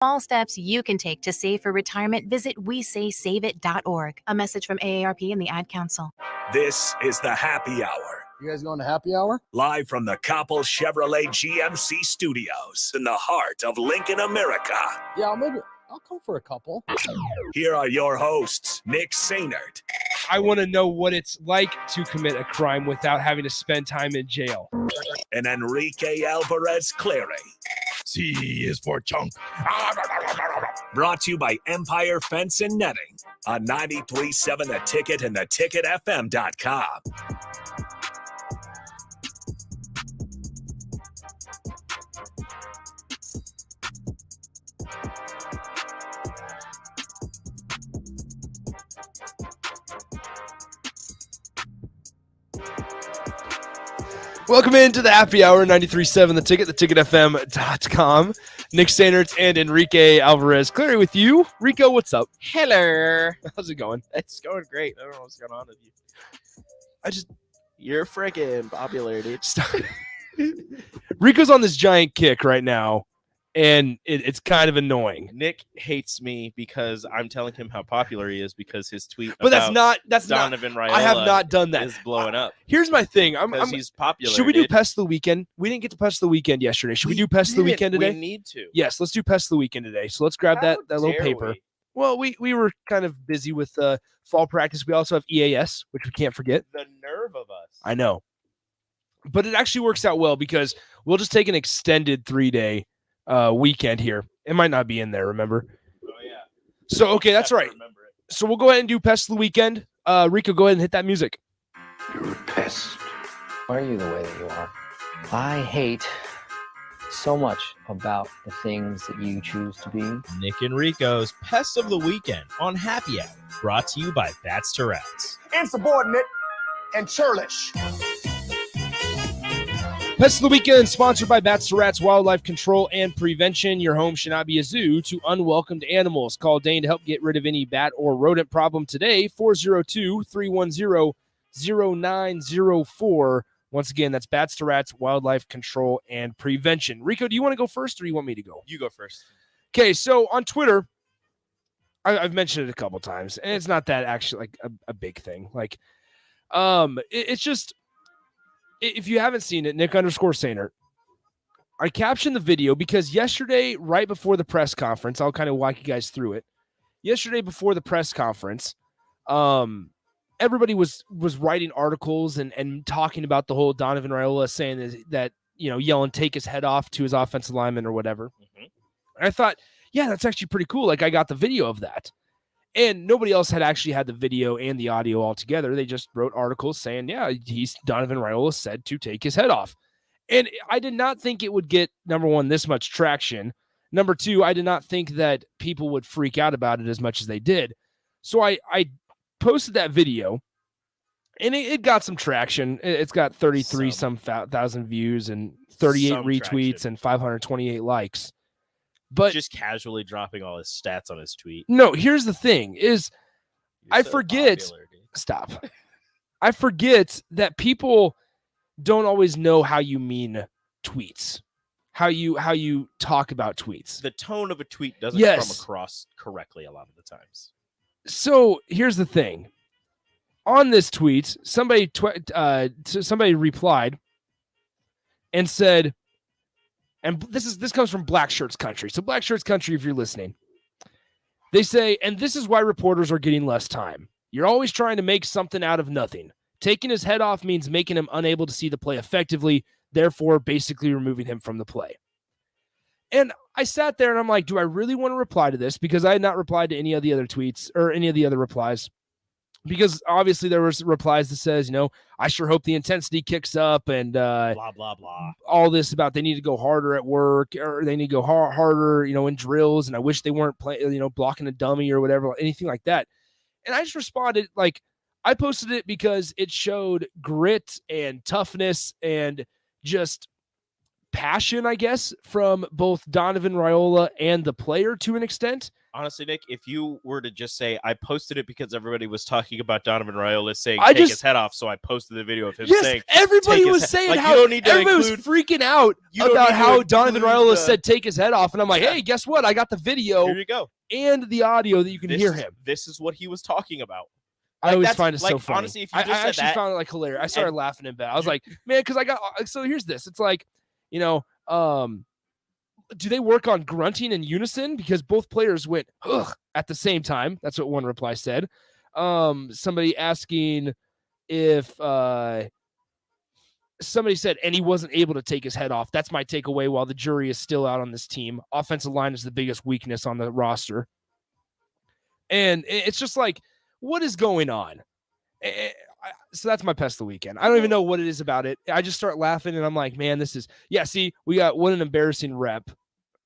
Small steps you can take to save for retirement. Visit WeSaySaveIt.org. A message from AARP and the Ad Council. This is the Happy Hour. You guys going to happy hour? Live from the Coppel Chevrolet GMC studios in the heart of Lincoln, America. Yeah, maybe I'll come for a couple. Here are your hosts, Nick Sainert. I want to know what it's like to commit a crime without having to spend time in jail. And Enrique Alvarez Clary. C is for chunk. Brought to you by Empire Fence and Netting on 93.7 The Ticket and theticketfm.com. Welcome into the Happy Hour, 93.7 The Ticket, theticketfm.com. Nick Sainert and Enrique Alvarez Clary with you. Rico, what's up? Hello. How's it going? It's going great. I don't know what's going on with you. You're freaking popular, dude. Rico's on this giant kick right now, and it's kind of annoying. Nick hates me because I'm telling him how popular he is because his tweet But about that's Donovan not. Raiola I have not done that. is blowing up. Here's my thing. He's popular. Should we do Pest of the Weekend? We didn't get to Pest of the Weekend yesterday. Should we do Pest of the Weekend today? We need to. Yes, let's do Pest of the Weekend today. So let's grab that little paper. Well, we were kind of busy with fall practice. We also have EAS, which we can't forget. The nerve of us. I know. But it actually works out well because we'll just take an extended 3-day weekend here. It might not be in there, remember? Oh, yeah. So, okay, that's right. So we'll go ahead and do Pest of the Weekend. Rico, go ahead and hit that music. You're a pest. Why are you the way that you are? I hate so much about the things that you choose to be. Nick and Rico's Pest of the Weekend on Happy Hour, brought to you by Bats to Rats. Insubordinate and churlish. Pest of the Weekend, sponsored by Bats to Rats Wildlife Control and Prevention. Your home should not be a zoo to unwelcomed animals. Call Dane to help get rid of any bat or rodent problem today, 402-310-0904. Once again, that's Bats to Rats Wildlife Control and Prevention. Rico, do you want to go first or do you want me to go? You go first. Okay, so on Twitter, I've mentioned it a couple times, and it's not that actually like a big thing. Like, it's just, if you haven't seen it, Nick_Sainert, I captioned the video because yesterday, right before the press conference, I'll kind of walk you guys through it. Yesterday before the press conference, everybody was writing articles and talking about the whole Donovan Raiola saying that yelling take his head off to his offensive lineman or whatever. Mm-hmm. And I thought, yeah, that's actually pretty cool. Like, I got the video of that. And nobody else had actually had the video and the audio all together. They just wrote articles saying, yeah, Donovan Raiola said to take his head off. And I did not think it would get, number one, this much traction. Number two, I did not think that people would freak out about it as much as they did. So I posted that video, and it got some traction. It's got 33,000 views and 38 retweets and 528 likes. But just casually dropping all his stats on his tweet. No, here's the thing is I forget. Popular, stop. I forget that people don't always know how you mean tweets, how you talk about tweets. The tone of a tweet doesn't come across correctly a lot of the times. So here's the thing. On this tweet, somebody replied and said, and this comes from Black Shirts Country. So Black Shirts Country, if you're listening, they say, and this is why reporters are getting less time. You're always trying to make something out of nothing. Taking his head off means making him unable to see the play effectively, therefore basically removing him from the play. And I sat there and I'm like, do I really want to reply to this? Because I had not replied to any of the other tweets or any of the other replies. Because obviously there was replies that says, I sure hope the intensity kicks up and blah, blah, blah. All this about they need to go harder at work or they need to go harder, in drills. And I wish they weren't blocking a dummy or whatever, anything like that. And I just responded, like, I posted it because it showed grit and toughness and just passion, I guess, from both Donovan Raiola and the player to an extent. Honestly, Nick, if you were to just say, I posted it because everybody was talking about Donovan Raiola saying, take his head off, so I posted the video of him saying, everybody was saying like, how you don't need to everybody was freaking out about how Donovan Raiola said, take his head off. And I'm like, hey, guess what? I got the video Here you go. and the audio that you can hear him. This is what he was talking about. I always find it like, so funny. Honestly, if you just I said actually that, found it like hilarious. I started laughing in bed. I was like, man, because I got so here's this. It's like, you know, do they work on grunting in unison? Because both players went ugh at the same time. That's what one reply said. Somebody asking if somebody said, and he wasn't able to take his head off. That's my takeaway while the jury is still out on this team. Offensive line is the biggest weakness on the roster. And it's just like, what is going on? So that's my pest of the weekend. I don't even know what it is about it. I just start laughing and I'm like, man, this is, see, we got what an embarrassing rep.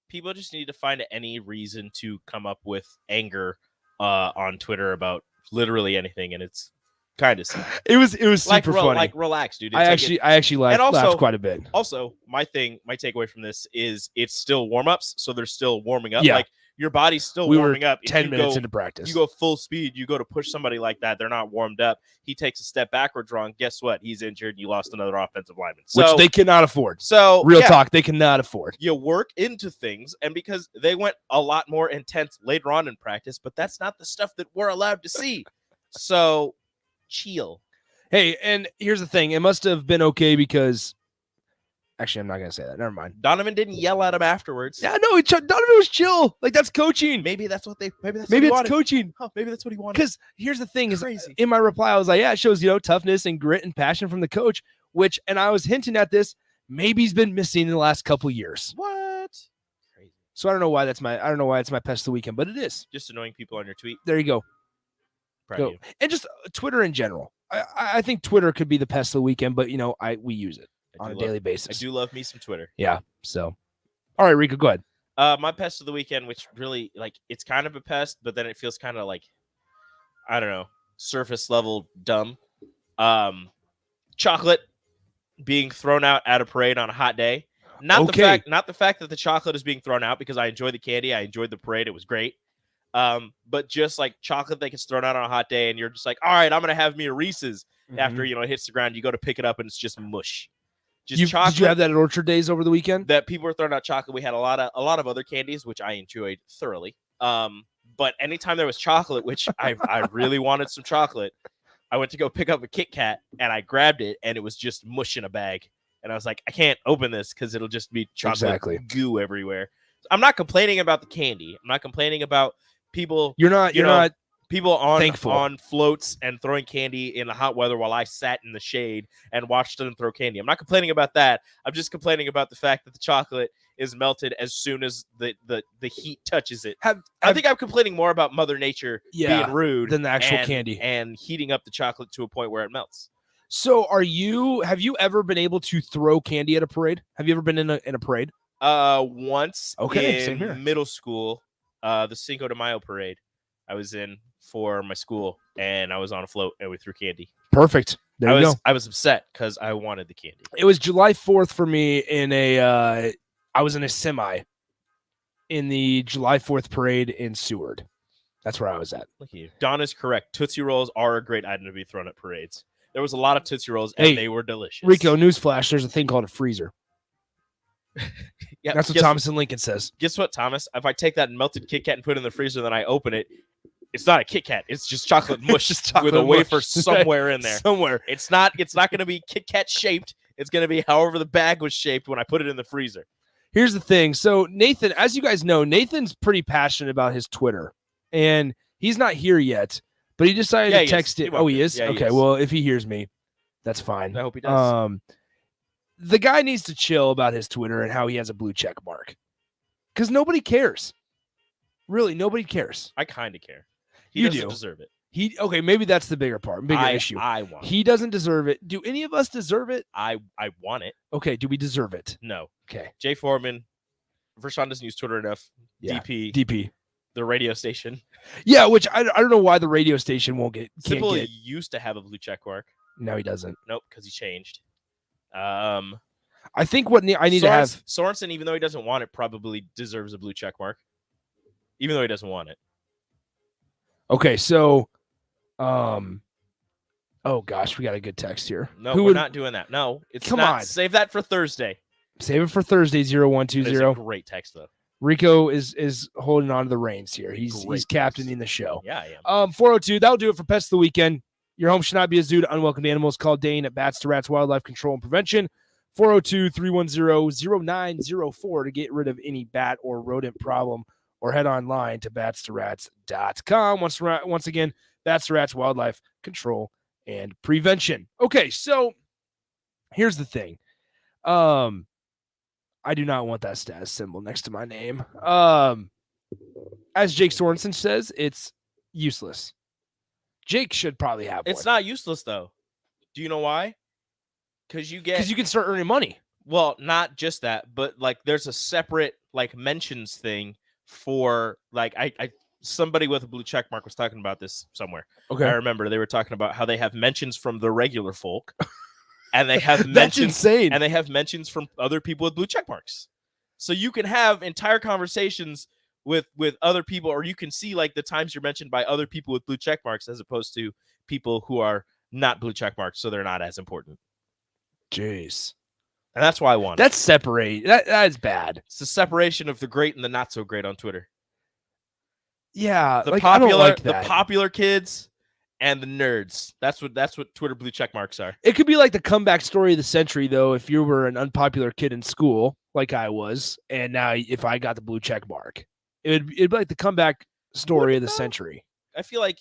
People just need to find any reason to come up with anger on Twitter about literally anything. And it's kind of sad. It was super funny. Like, relax, dude. I actually laughed quite a bit. Also, my takeaway from this is it's still warm-ups. So they're still warming up. Yeah. Like, your body's still warming up. 10 minutes into practice. You go full speed. You go to push somebody like that. They're not warmed up. He takes a step backwards wrong. Guess what? He's injured. You lost another offensive lineman. Which they cannot afford. So real talk, they cannot afford. You work into things, and because they went a lot more intense later on in practice, but that's not the stuff that we're allowed to see. So chill. Hey, and here's the thing. It must have been okay because actually, I'm not going to say that. Never mind. Donovan didn't yell at him afterwards. Yeah, no, Donovan was chill. Like, that's coaching. Maybe that's what maybe it's coaching. Oh, maybe that's what he wanted. Because here's the thing: is crazy. In my reply, I was like, yeah, it shows toughness and grit and passion from the coach. And I was hinting at this. Maybe he's been missing in the last couple years. What? Crazy. So I don't know why it's my pest of the weekend, but it is. Just annoying people on your tweet. There you go. Go. And just Twitter in general. I think Twitter could be the pest of the weekend, but we use it on a daily basis. I do love me some Twitter. Yeah. So, all right, Rico, go ahead. My pest of the weekend, which really it's kind of a pest, but then it feels kind of like, I don't know, surface level dumb. Chocolate being thrown out at a parade on a hot day. Not the fact that the chocolate is being thrown out, because I enjoyed the candy. I enjoyed the parade. It was great. But just like chocolate that gets thrown out on a hot day and you're just like, all right, I'm going to have me a Reese's after, it hits the ground. You go to pick it up and it's just mush. Chocolate. Did you have that at Orchard Days over the weekend? That people were throwing out chocolate. We had a lot of other candies, which I enjoyed thoroughly. But anytime there was chocolate, which I really wanted some chocolate, I went to go pick up a Kit Kat and I grabbed it and it was just mush in a bag. And I was like, I can't open this because it'll just be chocolate goo everywhere. I'm not complaining about the candy. I'm not complaining about people. You're not people on floats and throwing candy in the hot weather while I sat in the shade and watched them throw candy. I'm not complaining about that. I'm just complaining about the fact that the chocolate is melted as soon as the heat touches it. I think I'm complaining more about Mother Nature being rude than the actual candy and heating up the chocolate to a point where it melts. So have you ever been able to throw candy at a parade? Have you ever been in a parade? Once same here. in middle school, the Cinco de Mayo parade I was in for my school, and I was on a float and we threw candy. Perfect. There you go. I was upset because I wanted the candy. It was July 4th for me I was in a semi in the July 4th parade in Seward. That's where I was at. Look at you. Don is correct. Tootsie Rolls are a great item to be thrown at parades. There was a lot of Tootsie Rolls, and they were delicious. Rico, newsflash, there's a thing called a freezer. Yeah, that's what Thomas and Lincoln says. Guess what, Thomas? If I take that melted Kit Kat and put it in the freezer, then I open it, it's not a Kit Kat. It's just chocolate mush with a wafer somewhere in there. Somewhere. It's not going to be Kit Kat shaped. It's going to be however the bag was shaped when I put it in the freezer. Here's the thing. So Nathan, as you guys know, Nathan's pretty passionate about his Twitter, and he's not here yet, but he decided to text it. Oh, he is? Yeah, okay, well, if he hears me, that's fine. I hope he does. The guy needs to chill about his Twitter and how he has a blue check mark, because nobody cares. Really, nobody cares. I kind of care. You doesn't do. Deserve it. Maybe that's the bigger part, issue. I want he doesn't deserve it. Do any of us deserve it? I want it. Okay, do we deserve it? No. Okay. Jay Foreman, Vershawn doesn't use Twitter enough. Yeah. DP. The radio station. Yeah, which I don't know why the radio station can't get. Used to have a blue check mark. No, he doesn't. Nope, because he changed. I think what I need to have Sorensen, even though he doesn't want it, probably deserves a blue check mark. Even though he doesn't want it. Okay, so oh gosh, we got a good text here. No, we're not doing that. No, it's Come not. on. Save that for Thursday. Save it for Thursday, 0120. It's a great text, though. Rico is holding on to the reins here. He's captaining the show. Yeah, I am. 402, that'll do it for Pets of the Weekend. Your home should not be a zoo to unwelcome animals. Call Dane at Bats to Rats Wildlife Control and Prevention. 402-310-0904 to get rid of any bat or rodent problem, or head online to batstorats.com. Once again, Bats to Rats Wildlife Control and Prevention. Okay, so here's the thing. I do not want that status symbol next to my name. As Jake Sorensen says, it's useless. Jake should probably have one. It's not useless, though. Do you know why? Because you can start earning money. Well, not just that, but like there's a separate like mentions thing for like I somebody with a blue check mark was talking about this somewhere. Okay. I remember they were talking about how they have mentions from the regular folk. And they have mentions, That's insane. And they have mentions from other people with blue check marks. So you can have entire conversations with other people, or you can see like the times you're mentioned by other people with blue check marks as opposed to people who are not blue check marks, so they're not as important. Jeez. And that's why I want That's separate. That is bad. It's the separation of the great and the not so great on Twitter. Yeah, The like, popular, I don't like that. the popular kids and the nerds. That's what Twitter blue check marks are. It could be like the comeback story of the century, though, if you were an unpopular kid in school, like I was, and now if I got the blue check mark, it'd be like the comeback story of the century. I feel like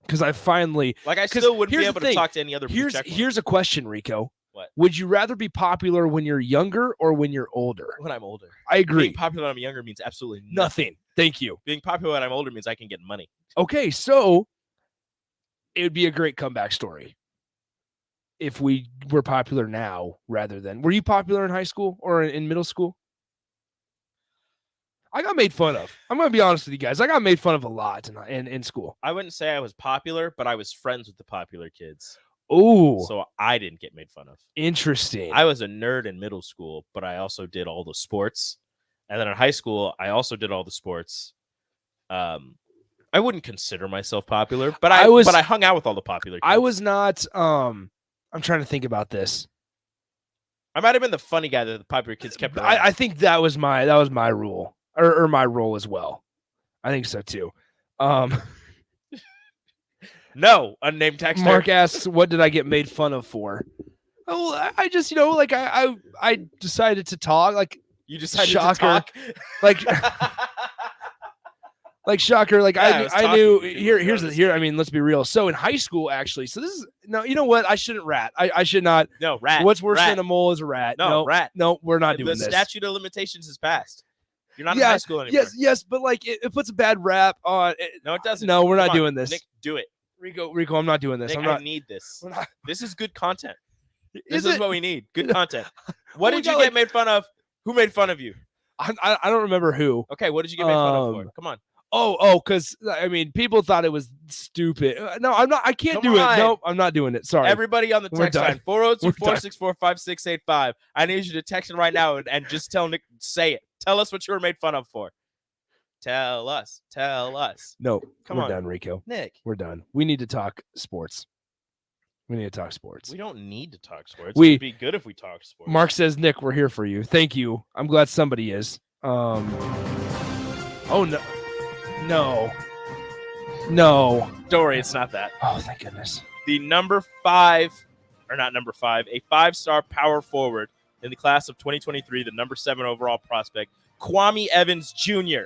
because I finally I still wouldn't be able to talk to any other blue check mark. Here's a question, Rico. What? Would you rather be popular when you're younger or when you're older? When I'm older. I agree. Being popular when I'm younger means absolutely nothing. Thank you. Being popular when I'm older means I can get money. Okay, so it would be a great comeback story if we were popular now rather than. Were you popular in high school or in middle school? I got made fun of. I'm going to be honest with you guys. I got made fun of a lot in school. I wouldn't say I was popular, but I was friends with the popular kids. Oh. So I didn't get made fun of. Interesting. I was a nerd in middle school, but I also did all the sports. And then in high school, I also did all the sports. I wouldn't consider myself popular, but I hung out with all the popular kids. I was not I'm trying to think about this. I might have been the funny guy that the popular kids kept around. I think that was my rule or my role as well. I think so too. No, unnamed texter. Mark asks, what did I get made fun of for? Oh, I just, like I decided to talk. Like, you decided shocker. to talk? Like shocker. Like yeah, I knew here. I mean, let's be real. So in high school, actually, so this is no, you know what? I shouldn't rat. I should not. No, rat. What's worse rat. than a mole is a rat. No, rat. No, we're not doing the this. The statute of limitations is passed. You're not in high school anymore. Yes, but like it puts a bad rap on. No, it doesn't. No, we're not doing this. Nick, do it. Rico, I'm not doing this. Nick, I need this. This is good content. This is what we need. Good content. What did you get made fun of? Who made fun of you? I don't remember who. Okay, what did you get made fun of for? Come on. Oh, because I mean, people thought it was stupid. No, I'm not. I can't do it. No, I'm not doing it. Sorry. Everybody on the text line 402-464-5685. I need you to text it right now and just tell Nick. Say it. Tell us what you were made fun of for. Tell us. No, Come we're on. done, Rico. Nick, we're done. We need to talk sports. We need to talk sports. We don't need to talk sports. It would be good if we talked sports. Mark says, Nick, we're here for you. Thank you. I'm glad somebody is. Oh no. Don't worry, it's not that. Oh, thank goodness. The a 5-star power forward in the class of 2023, the number 7 overall prospect, Kwame Evans Jr.,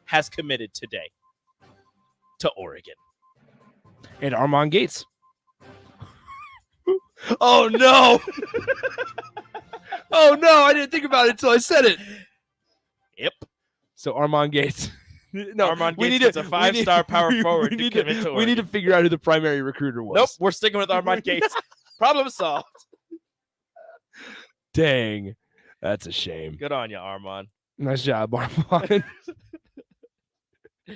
has committed today to Oregon. And Armand Gates. Oh, no. Oh, no. I didn't think about it until I said it. Yep. So Armand Gates. No, Armand Gates is a 5-star power forward. We need to figure out who the primary recruiter was. Nope. We're sticking with Armand Gates. Problem solved. Dang. That's a shame. Good on you, Armand. Nice job, Armand. All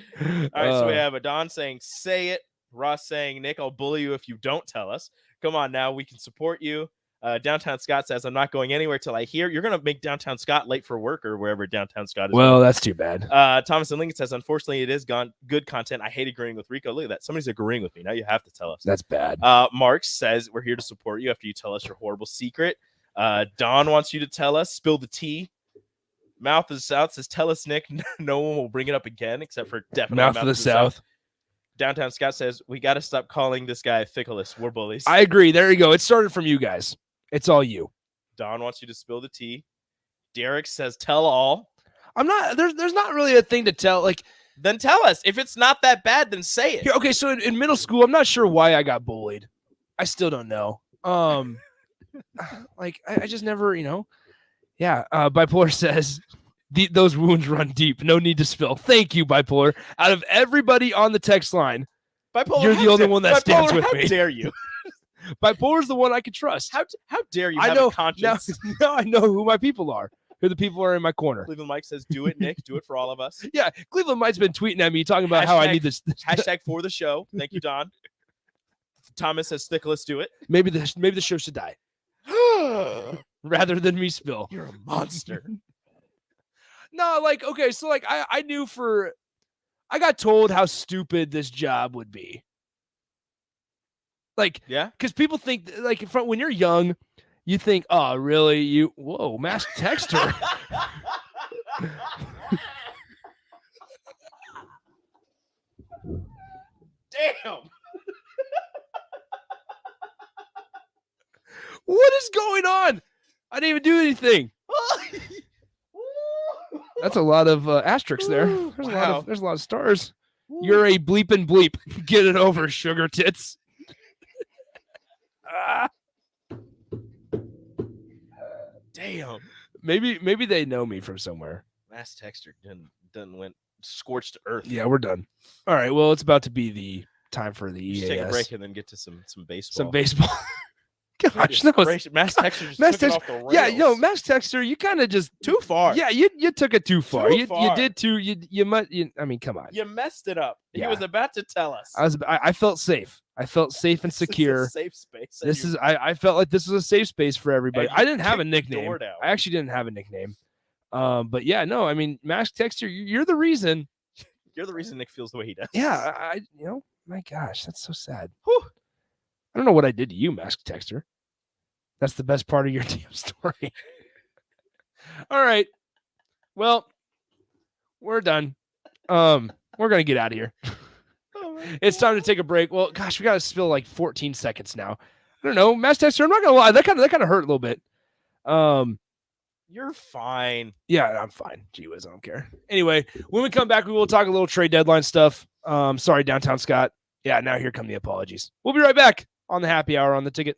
right, so we have Adon saying, say it. Ross saying, Nick, I'll bully you if you don't tell us. Come on now, we can support you. Downtown Scott says, I'm not going anywhere till I hear. You're going to make Downtown Scott late for work or wherever Downtown Scott is. Well, that's too bad. Thomas and Lincoln says, unfortunately, it is good content. I hate agreeing with Rico. Look at that. Somebody's agreeing with me. Now you have to tell us. That's bad. Mark says, we're here to support you after you tell us your horrible secret. Don wants you to tell us. Spill the tea. Mouth of the South says, tell us, Nick. No one will bring it up again except for definitely Mouth of the South. Downtown Scott says, we got to stop calling this guy Fickless. We're bullies. I agree. There you go. It started from you guys. It's all you. Don wants you to spill the tea. Derek says, tell all. I'm not, there's not really a thing to tell. Like, then tell us. If it's not that bad, then say it. okay, so in middle school, I'm not sure why I got bullied. I still don't know. Like, I just never, Yeah. Bipolar says, those wounds run deep. No need to spill. Thank you, Bipolar. Out of everybody on the text line, Bipolar, you're the only one that stands with me. How dare you? Bipolar's the one I can trust. How dare you I have know, a conscience? Now I know who my people are. Who the people are in my corner. Cleveland Mike says, do it, Nick. Do it for all of us. Yeah, Cleveland Mike's been tweeting at me talking about how I need this. Hashtag for the show. Thank you, Don. Thomas says, Stickless, do it. Maybe the show should die. Rather than me spill. You're a monster. No, like, okay, so like I knew I got told how stupid this job would be. Like, yeah, because people think like when you're young, you think, oh, really? Whoa, masked texter. Damn. What is going on? I didn't even do anything. That's a lot of asterisks there. There's a lot of stars. You're a bleeping bleep. Get it over, sugar tits. Damn. Maybe they know me from somewhere. Mass Texter done went scorched earth. Yeah, we're done. All right. Well, it's about to be the time for the EAS. Take a break and then get to some baseball. Some baseball. Gosh, that was Mass Texter just took it off the rails. Yeah, Mass Texter, you kind of just too far. Yeah, you took it too far. You far. did too. You might. I mean, come on. You messed it up. Yeah. He was about to tell us. I felt safe. I felt safe and secure. This is a safe space. I felt like this was a safe space for everybody. I didn't have a nickname. Down. I actually didn't have a nickname. But yeah, no, I mean, Mass Texter, you're the reason. You're the reason Nick feels the way he does. Yeah, my gosh, that's so sad. Whew. I don't know what I did to you, Mask Texter. That's the best part of your damn story. All right. Well, we're done. We're gonna get out of here. It's time to take a break. Well, gosh, we gotta spill like 14 seconds now. I don't know, Mask Texter. I'm not gonna lie, that kind of hurt a little bit. You're fine. Yeah, I'm fine. Gee whiz, I don't care. Anyway, when we come back, we will talk a little trade deadline stuff. Sorry, Downtown Scott. Yeah, now here come the apologies. We'll be right back on the happy hour on the ticket.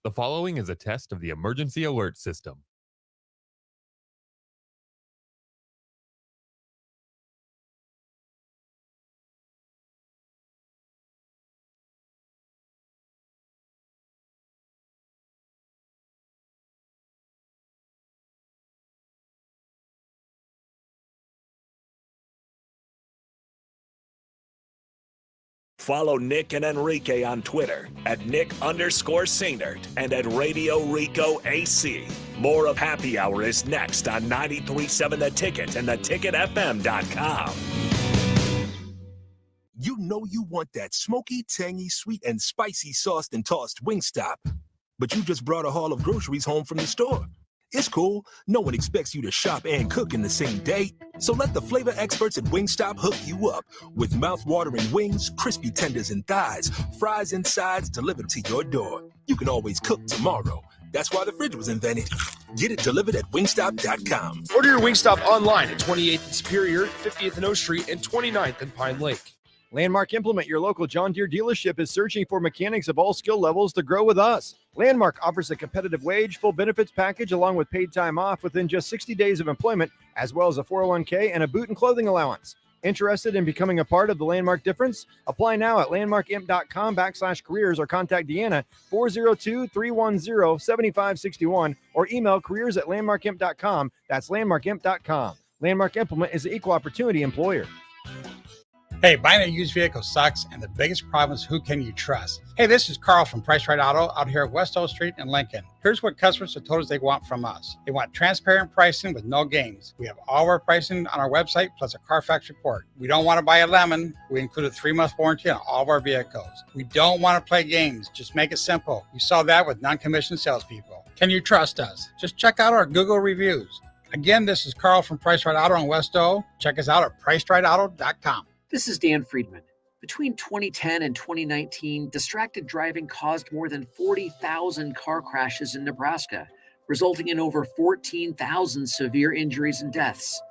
The following is a test of the emergency alert system. Follow Nick and Enrique on Twitter at Nick_Sainert and at Radio Rico AC. More of Happy Hour is next on 93.7 The Ticket and theticketfm.com. You know you want that smoky, tangy, sweet, and spicy sauced and tossed Wingstop. But you just brought a haul of groceries home from the store. It's cool. No one expects you to shop and cook in the same day. So let the flavor experts at Wingstop hook you up with mouth-watering wings, crispy tenders and thighs, fries and sides delivered to your door. You can always cook tomorrow. That's why the fridge was invented. Get it delivered at wingstop.com. Order your Wingstop online at 28th and Superior, 50th and O Street, and 29th and Pine Lake. Landmark Implement, your local John Deere dealership, is searching for mechanics of all skill levels to grow with us. Landmark offers a competitive wage, full benefits package, along with paid time off within just 60 days of employment, as well as a 401k and a boot and clothing allowance. Interested in becoming a part of the Landmark difference? Apply now at landmarkimp.com/careers or contact Deanna 402-310-7561 or email careers@landmarkimp.com. That's landmarkimp.com. Landmark Implement is an equal opportunity employer. Hey, buying a used vehicle sucks, and the biggest problem is who can you trust? Hey, this is Carl from Price Right Auto out here at West O Street in Lincoln. Here's what customers have told us they want from us. They want transparent pricing with no games. We have all of our pricing on our website, plus a Carfax report. We don't want to buy a lemon. We include a 3-month warranty on all of our vehicles. We don't want to play games. Just make it simple. You saw that with non-commissioned salespeople. Can you trust us? Just check out our Google reviews. Again, this is Carl from Price Right Auto in West O. Check us out at pricerightauto.com. This is Dan Friedman. Between 2010 and 2019, distracted driving caused more than 40,000 car crashes in Nebraska, resulting in over 14,000 severe injuries and deaths.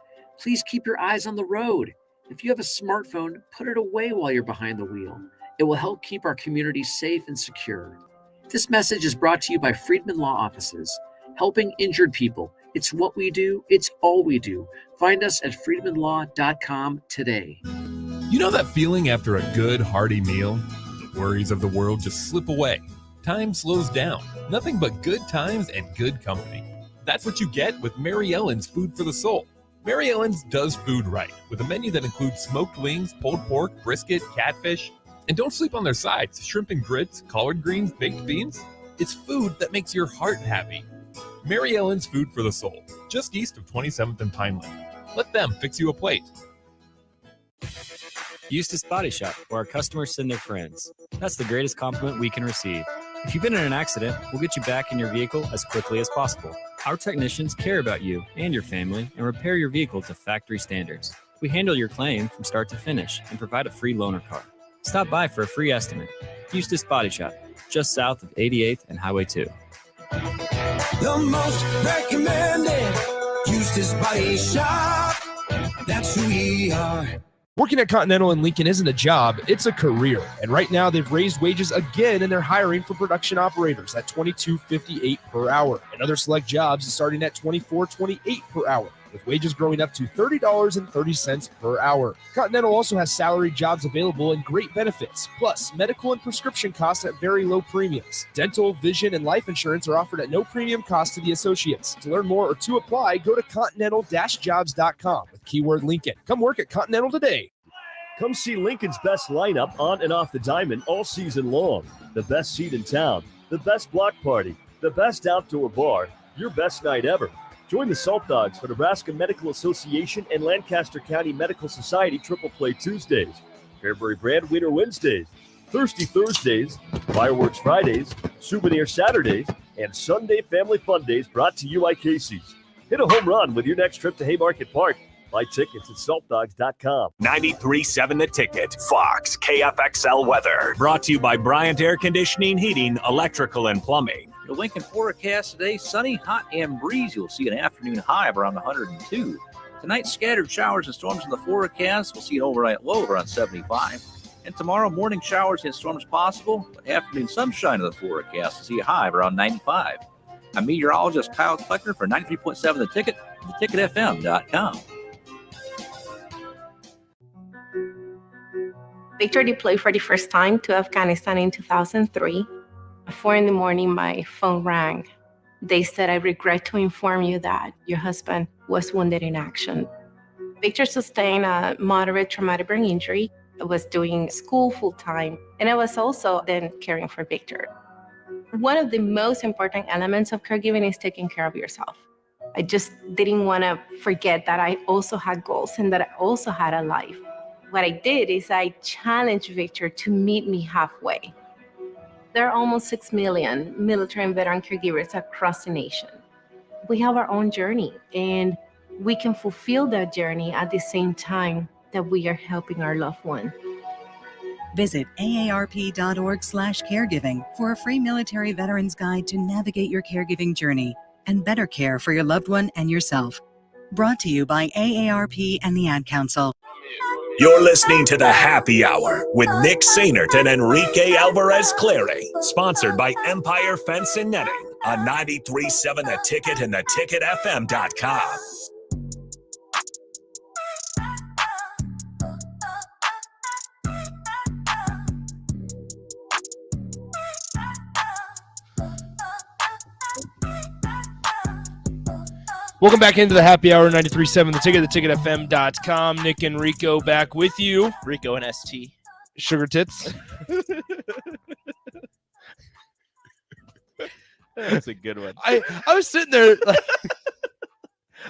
Please keep your eyes on the road. If you have a smartphone, put it away while you're behind the wheel. It will help keep our community safe and secure. This message is brought to you by Friedman Law Offices, helping injured people. It's what we do. It's all we do. Find us at friedmanlaw.com today. You know that feeling after a good, hearty meal? The worries of the world just slip away. Time slows down. Nothing but good times and good company. That's what you get with Mary Ellen's Food for the Soul. Mary Ellen's does food right, with a menu that includes smoked wings, pulled pork, brisket, catfish. And don't sleep on their sides, shrimp and grits, collard greens, baked beans. It's food that makes your heart happy. Mary Ellen's Food for the Soul, just east of 27th and Pineland. Let them fix you a plate. Eustace Body Shop, where our customers send their friends. That's the greatest compliment we can receive. If you've been in an accident, we'll get you back in your vehicle as quickly as possible. Our technicians care about you and your family and repair your vehicle to factory standards. We handle your claim from start to finish and provide a free loaner car. Stop by for a free estimate. Eustace Body Shop, just south of 88th and Highway 2. The most recommended Eustace Body Shop. That's who we are. Working at Continental in Lincoln isn't a job, it's a career. And right now they've raised wages again and they're hiring for production operators at $22.58 per hour. And other select jobs is starting at $24.28 per hour, with wages growing up to $30.30 per hour. Continental also has salaried jobs available and great benefits, plus medical and prescription costs at very low premiums. Dental, vision, and life insurance are offered at no premium cost to the associates. To learn more or to apply, go to continental-jobs.com with keyword Lincoln. Come work at Continental today. Come see Lincoln's best lineup on and off the diamond all season long. The best seat in town, the best block party, the best outdoor bar, your best night ever. Join the Salt Dogs for Nebraska Medical Association and Lancaster County Medical Society Triple Play Tuesdays, Fairbury Brand Winter Wednesdays, Thirsty Thursdays, Fireworks Fridays, Souvenir Saturdays, and Sunday Family Fun Days brought to you by Casey's. Hit a home run with your next trip to Haymarket Park. Buy tickets at saltdogs.com. 93.7 The Ticket, Fox, KFXL weather. Brought to you by Bryant Air Conditioning, Heating, Electrical, and Plumbing. Your Lincoln forecast today, sunny, hot, and breezy. You'll see an afternoon high of around 102. Tonight, scattered showers and storms in the forecast. We'll see an overnight low of around 75. And tomorrow, morning showers and storms possible, but afternoon sunshine in the forecast. We'll see a high of around 95. I'm meteorologist Kyle Kleckner for 93.7 The Ticket, theticketfm.com. Victor deployed for the first time to Afghanistan in 2003. At 4 a.m, my phone rang. They said, "I regret to inform you that your husband was wounded in action." Victor sustained a moderate traumatic brain injury. I was doing school full-time, and I was also then caring for Victor. One of the most important elements of caregiving is taking care of yourself. I just didn't want to forget that I also had goals and that I also had a life. What I did is I challenged Victor to meet me halfway. There are almost 6 million military and veteran caregivers across the nation. We have our own journey, and we can fulfill that journey at the same time that we are helping our loved one. Visit aarp.org/caregiving for a free military veterans guide to navigate your caregiving journey and better care for your loved one and yourself. Brought to you by AARP and the Ad Council. You're listening to The Happy Hour with Nick Sainert and Enrique Alvarez Clary, sponsored by Empire Fence and Netting on 93.7 The Ticket and theticketfm.com. Welcome back into the happy hour 93.7 The Ticket, theticketfm.com. Nick and Rico back with you. Rico and ST. Sugar tits. That's a good one. I was sitting there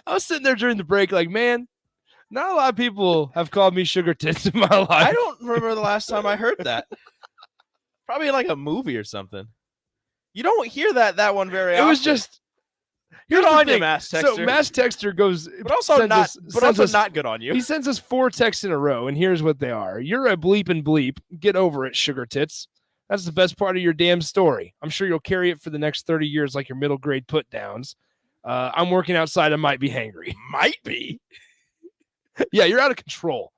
I was sitting there during the break like, man, not a lot of people have called me sugar tits in my life. I don't remember the last time I heard that. Probably like a movie or something. You don't hear that one very often. It was just good on you, Mass Texter. So Mass Texter goes, but also not good on you. He sends us 4 texts in a row, and here's what they are. You're a bleep and bleep. Get over it, sugar tits. That's the best part of your damn story. I'm sure you'll carry it for the next 30 years like your middle grade put downs. I'm working outside. I might be hangry. Might be. Yeah, you're out of control.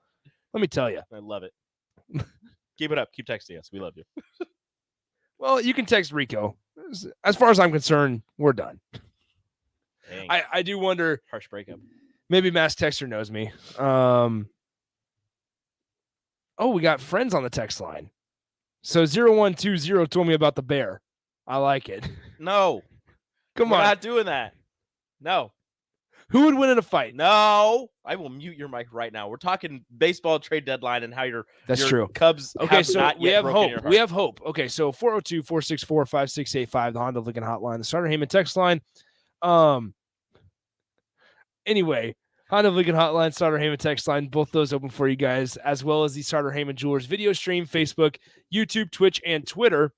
Let me tell you. I love it. Keep it up. Keep texting us. We love you. Well, you can text Rico. As far as I'm concerned, we're done. Dang. I do wonder. Harsh breakup. Maybe Mass Texter knows me. Oh, we got friends on the text line. So 0120 told me about the bear. I like it. No. Come We're on. not doing that. No. Who would win in a fight? No. I will mute your mic right now. We're talking baseball trade deadline and how your true. Cubs okay, have so not we yet have broken hope. your heart. We have hope. Okay, so 402-464-5685, the Honda Lincoln hotline, the Starter Heyman text line. Anyway, Honda Lincoln hotline, Starter Heyman text line, both those open for you guys, as well as the Starter Heyman Jewelers video stream, Facebook, YouTube, Twitch, and Twitter.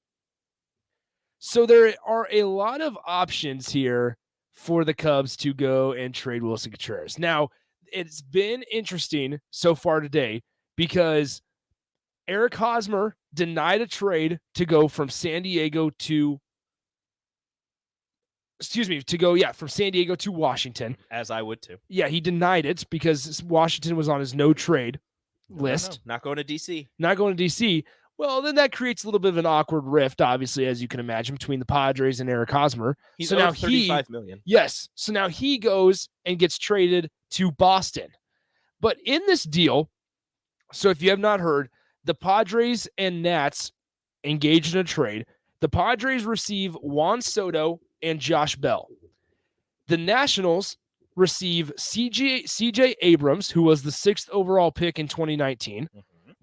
So there are a lot of options here for the Cubs to go and trade Wilson Contreras. Now, it's been interesting so far today because Eric Hosmer denied a trade to go from San Diego to from San Diego to Washington. As I would too. Yeah, he denied it because Washington was on his no trade list. Not going to DC. Not going to DC. Well, then that creates a little bit of an awkward rift, obviously, as you can imagine, between the Padres and Eric Hosmer. He's now owed $35 million. Yes. So now he goes and gets traded to Boston. But in this deal, so if you have not heard, the Padres and Nats engaged in a trade. The Padres receive Juan Soto and Josh Bell. The Nationals receive CJ Abrams, who was the 6th overall pick in 2019.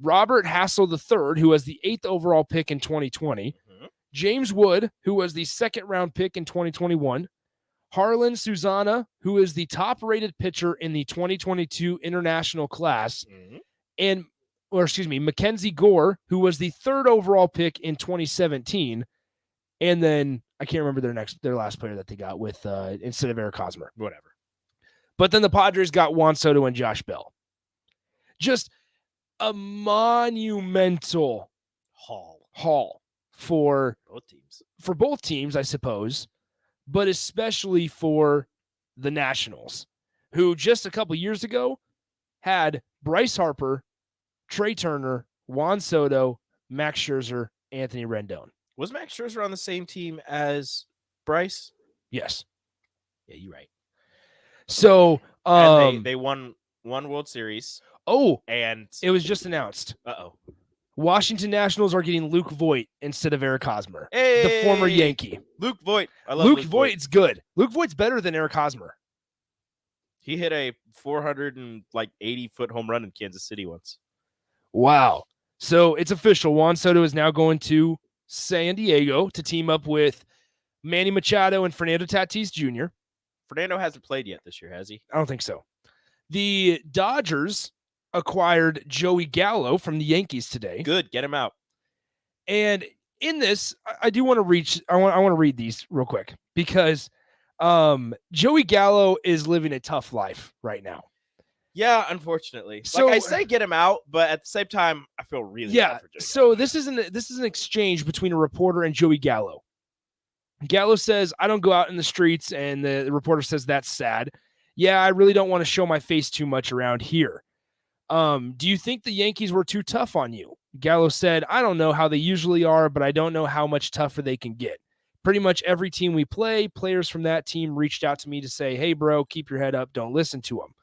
Robert Hassel III, who was the 8th overall pick in 2020. James Wood, who was the 2nd round pick in 2021. Harlan Susana, who is the top-rated pitcher in the 2022 international class. Mackenzie Gore, who was the 3rd overall pick in 2017. And then I can't remember their last player that they got with instead of Eric Hosmer. Whatever. But then the Padres got Juan Soto and Josh Bell. Just a monumental haul for both teams, I suppose, but especially for the Nationals, who just a couple years ago had Bryce Harper, Trey Turner, Juan Soto, Max Scherzer, Anthony Rendon. Was Max Scherzer on the same team as Bryce? Yes. Yeah, you're right. So and they won one World Series. Oh, and it was just announced. Uh-oh. Washington Nationals are getting Luke Voit instead of Eric Hosmer, hey, the former Yankee. Luke Voit. I love Luke Voigt's good. Luke Voigt's better than Eric Hosmer. He hit a 480-foot home run in Kansas City once. Wow. So it's official. Juan Soto is now going to San Diego to team up with Manny Machado and Fernando Tatis Jr. Fernando hasn't played yet this year, has he? I don't think so. The Dodgers acquired Joey Gallo from the Yankees today. Good, get him out. And in this, I do want to I want to read these real quick because Joey Gallo is living a tough life right now. Yeah, unfortunately. So I say get him out, but at the same time, I feel really bad for Joey so this is an exchange between a reporter and Joey Gallo. Gallo says, "I don't go out in the streets," and the reporter says, "That's sad. Yeah, I really don't want to show my face too much around here. Do you think the Yankees were too tough on you?" Gallo said, "I don't know how they usually are, but I don't know how much tougher they can get. Pretty much every team we play, players from that team reached out to me to say, hey, bro, keep your head up. Don't listen to them.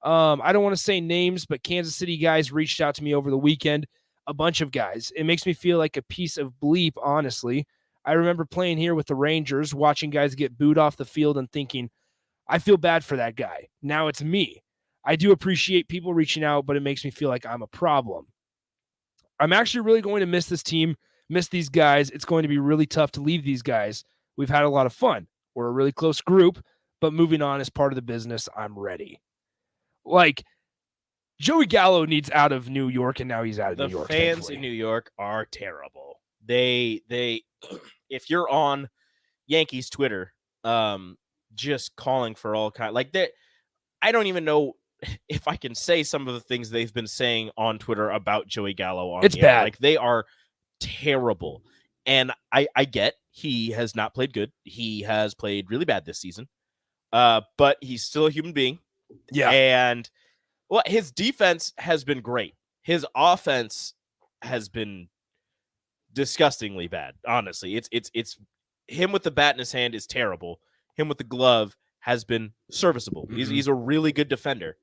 I don't want to say names, but Kansas City guys reached out to me over the weekend. A bunch of guys. It makes me feel like a piece of bleep, honestly. I remember playing here with the Rangers, watching guys get booed off the field and thinking, I feel bad for that guy. Now it's me. I do appreciate people reaching out, but it makes me feel like I'm a problem. I'm actually really going to miss this team, miss these guys. It's going to be really tough to leave these guys. We've had a lot of fun. We're a really close group, but moving on is part of the business. I'm ready. Like, Joey Gallo needs out of New York, and now he's out of New York. The fans thankfully. in New York are terrible. They if you're on Yankees Twitter, just calling for all kind, like that. I don't even know if I can say some of the things they've been saying on Twitter about Joey Gallo. It's bad. Like, they are terrible. And I get he has not played good. He has played really bad this season. But he's still a human being. Yeah. And well, his defense has been great. His offense has been disgustingly bad. Honestly, it's him with the bat in his hand is terrible. Him with the glove has been serviceable. Mm-hmm. He's a really good defender.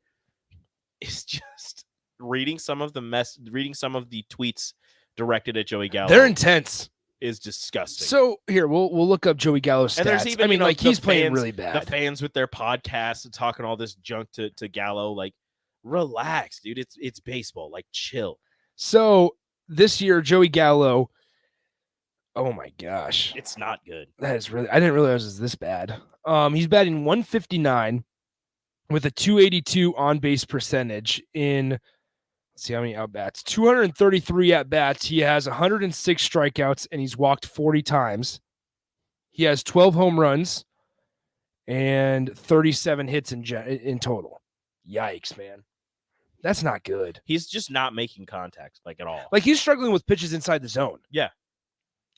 It's just reading some of the tweets directed at Joey Gallo. They're intense. Is disgusting. So here we'll look up Joey Gallo's stats. And there's even, he's playing fans, really bad. The fans with their podcasts and talking all this junk to Gallo, like, relax, dude. It's baseball. Like, chill. So this year, Joey Gallo. Oh my gosh, it's not good. That is really. I didn't realize it was this bad. He's batting 159 with a 282 on base percentage in. Let's see how many at-bats. 233 at-bats. He has 106 strikeouts, and he's walked 40 times. He has 12 home runs and 37 hits in total. Yikes, man. That's not good. He's just not making contact, like, at all. Like, he's struggling with pitches inside the zone. Yeah.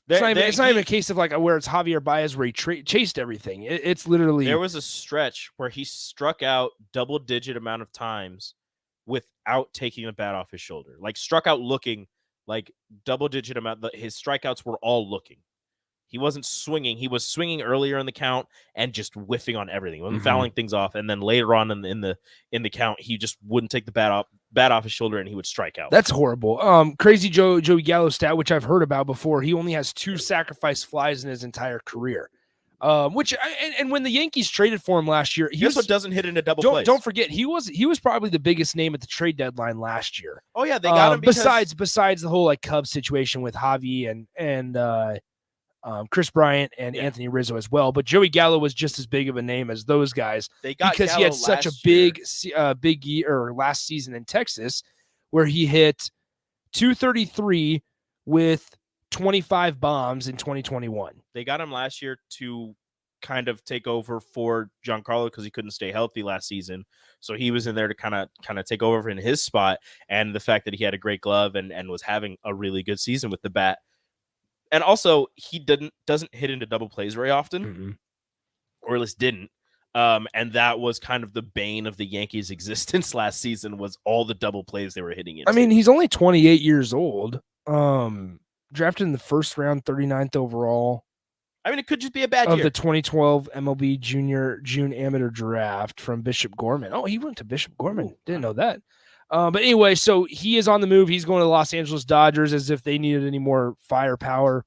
It's not even a case of, like, where it's Javier Baez where he chased everything. It's literally... There was a stretch where he struck out double-digit amount of times without taking the bat off his shoulder. Like, struck out looking, like, double-digit amount. His strikeouts were all looking. He wasn't swinging. He was swinging earlier in the count and just whiffing on everything. He wasn't fouling things off. And then later on in the count, he just wouldn't take the bat off his shoulder and he would strike out. That's horrible. Crazy Joey Gallo stat, which I've heard about before. He only has 2 sacrifice flies in his entire career. And when the Yankees traded for him last year, Guess what doesn't hit into double plays? Don't forget, he was probably the biggest name at the trade deadline last year. Oh yeah, they got him besides the whole, like, Cubs situation with Javi and Chris Bryant and Anthony Rizzo as well. But Joey Gallo was just as big of a name as those guys because Gallo he had such a big year last season in Texas, where he hit 233 with 25 bombs in 2021. They got him last year to kind of take over for Giancarlo because he couldn't stay healthy last season. So he was in there to kind of take over in his spot. And the fact that he had a great glove and was having a really good season with the bat. And also, he doesn't hit into double plays very often, or at least didn't. And that was kind of the bane of the Yankees' existence last season, was all the double plays they were hitting into. I mean, he's only 28 years old. Drafted in the first round, 39th overall. I mean, it could just be a bad of year. The 2012 MLB June Amateur Draft from Bishop Gorman. Oh, he went to Bishop Gorman. Didn't know that. But anyway, so he is on the move. He's going to the Los Angeles Dodgers as if they needed any more firepower.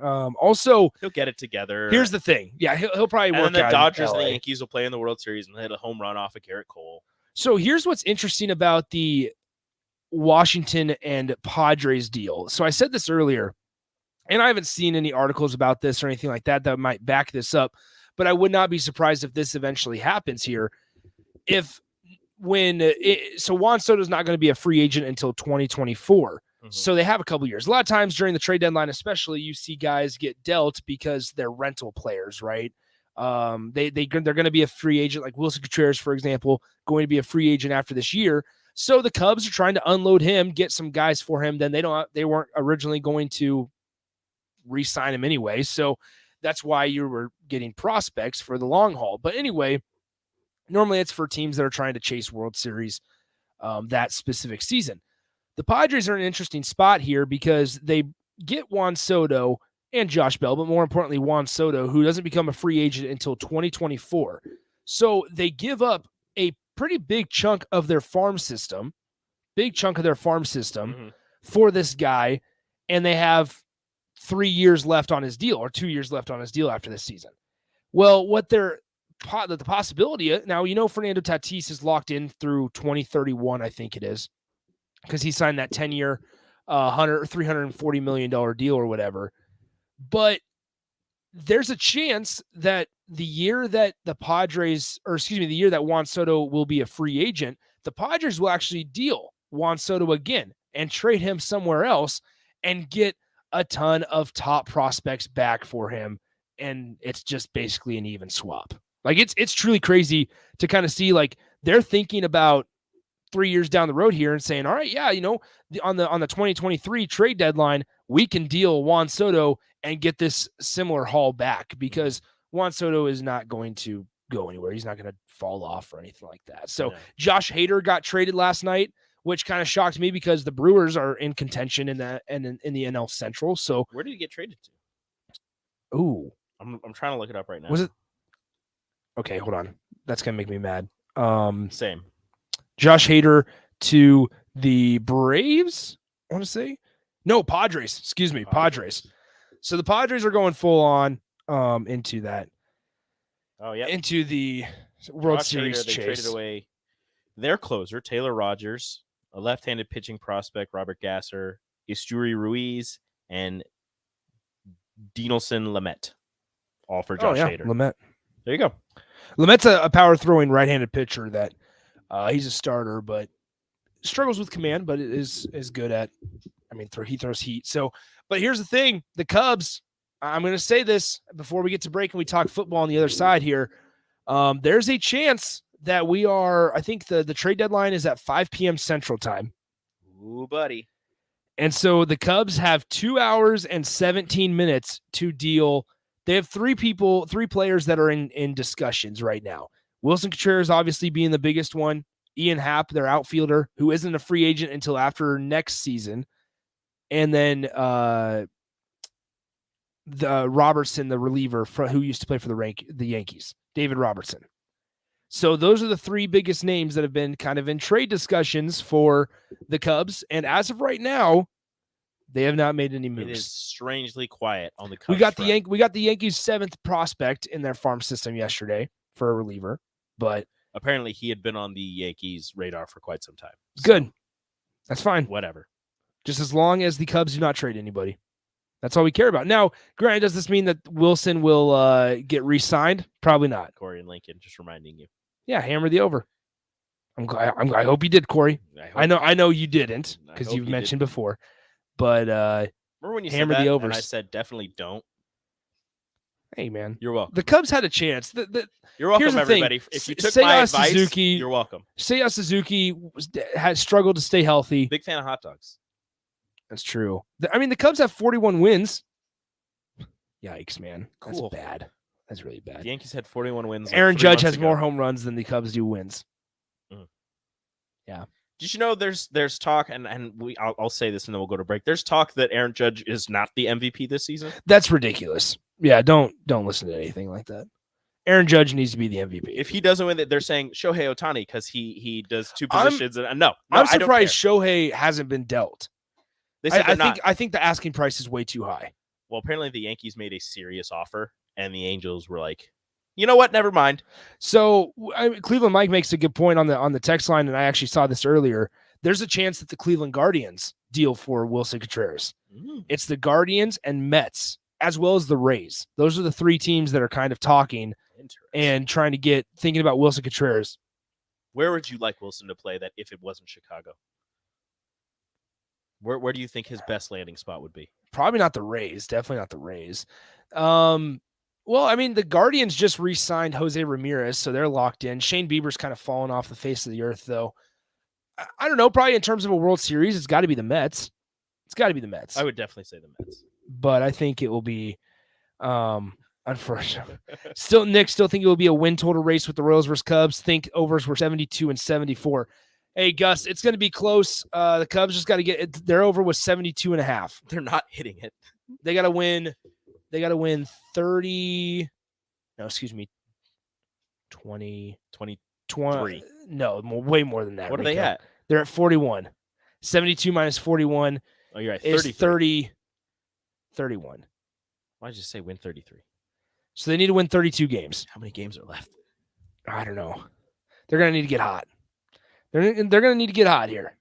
Also, he'll get it together. Here's the thing. Yeah, he'll probably work out. And then the Dodgers in and LA. the Yankees will play in the World Series and hit a home run off of Garrett Cole. So here's what's interesting about the Washington and Padres deal. So I said this earlier, and I haven't seen any articles about this or anything like that that might back this up, but I would not be surprised if this eventually happens here. So Juan Soto is not going to be a free agent until 2024. So they have a couple years. A lot of times during the trade deadline, especially, you see guys get dealt because they're rental players, right? They're going to be a free agent, like Wilson Contreras, for example, going to be a free agent after this year. So the Cubs are trying to unload him, get some guys for him. Then they weren't originally going to re-sign him anyway. So that's why you were getting prospects for the long haul. But anyway, normally it's for teams that are trying to chase World Series that specific season. The Padres are in an interesting spot here because they get Juan Soto and Josh Bell, but more importantly, Juan Soto, who doesn't become a free agent until 2024. So they give up a pretty big chunk of their farm system, for this guy, and they have 3 years left on his deal or 2 years left on his deal after this season. Well, what they're the possibility now, Fernando Tatis is locked in through 2031, I think it is, because he signed that 10-year, $340 million deal or whatever. But there's a chance that the year that the year that Juan Soto will be a free agent, the Padres will actually deal Juan Soto again and trade him somewhere else and get a ton of top prospects back for him. And it's just basically an even swap. Like it's truly crazy to kind of see, like, they're thinking about 3 years down the road here and saying, all right, yeah, on the 2023 trade deadline, we can deal Juan Soto and get this similar haul back, because Juan Soto is not going to go anywhere. He's not going to fall off or anything like that. So Josh Hader got traded last night, which kind of shocked me because the Brewers are in contention in the NL Central. So where did he get traded to? Ooh, I'm trying to look it up right now. Was it? Okay, hold on. That's gonna make me mad. Same. Josh Hader to the Braves. I want to say no, Padres. Excuse me, Padres. So the Padres are going full on into that. Oh yeah, into the World Josh Series Hader, they chase. traded away their closer Taylor Rogers, a left-handed pitching prospect Robert Gasser, Isturi Ruiz, and Dinelson Lamet, all for Josh Hader. Lamet. There you go. Lamet's a power throwing right-handed pitcher that he's a starter, but struggles with command, but is good at. He throws heat. So, but here's the thing: the Cubs. I'm going to say this before we get to break and we talk football on the other side here. There's a chance that we are. I think the trade deadline is at 5 p.m. Central Time. Ooh, buddy. And so the Cubs have 2 hours and 17 minutes to deal. They have three players that are in discussions right now. Wilson Contreras obviously being the biggest one. Ian Happ, their outfielder, who isn't a free agent until after next season. And then the Robertson, the reliever who used to play for the Yankees, David Robertson. So those are the three biggest names that have been kind of in trade discussions for the Cubs. And as of right now, they have not made any moves. It is strangely quiet on the Cubs. We got the Yankees' 7th prospect in their farm system yesterday for a reliever, but apparently he had been on the Yankees' radar for quite some time. So good. That's fine. Whatever. Just as long as the Cubs do not trade anybody. That's all we care about. Now, granted, does this mean that Wilson will get re-signed? Probably not. Corey and Lincoln, just reminding you. Yeah, hammer the over. I hope you did, Corey. I know you didn't, because you've mentioned before. But remember when you hammer said that, the overs. and I said definitely don't. Hey man, you're welcome. The Cubs had a chance. You're welcome, here's the everybody. Thing. If you took my advice, you're welcome. Seiya Suzuki has struggled to stay healthy. Big fan of hot dogs. That's true. The Cubs have 41 wins. Yikes, man. Cool. That's bad. That's really bad. The Yankees had 41 wins. Aaron Judge has more home runs than the Cubs do wins. Yeah. Did you know there's talk, and I'll say this and then we'll go to break. There's talk that Aaron Judge is not the MVP this season. That's ridiculous. Yeah, don't listen to anything like that. Aaron Judge needs to be the MVP. If he doesn't win it, they're saying Shohei Ohtani because he does two positions. No, I'm surprised Shohei hasn't been dealt. They said I think the asking price is way too high. Well, apparently the Yankees made a serious offer, and the Angels were like, you know what? Never mind. So Cleveland Mike makes a good point on the text line, and I actually saw this earlier. There's a chance that the Cleveland Guardians deal for Wilson Contreras. It's the Guardians and Mets, as well as the Rays. Those are the three teams that are kind of talking and trying to thinking about Wilson Contreras. Where would you like Wilson to play that if it wasn't Chicago? Where do you think his best landing spot would be? Probably not the Rays. Definitely not the Rays. Well, the Guardians just re-signed Jose Ramirez, so they're locked in. Shane Bieber's kind of fallen off the face of the earth, though. I don't know. Probably in terms of a World Series, it's got to be the Mets. It's got to be the Mets. I would definitely say the Mets. But I think it will be, unfortunately. Nick still think it will be a win total race with the Royals versus Cubs. Think overs were 72 and 74. Hey, Gus, it's going to be close. The Cubs just got to get it. Their over was 72.5. They're not hitting it. They got to win. They got to win 30. No, excuse me. 20. 23. No, way more than that. What are they at? They're at 41. 72 minus 41. Oh, you're at 30. 31. Why did you say win 33? So they need to win 32 games. How many games are left? I don't know. They're going to need to get hot. They're going to need to get hot here.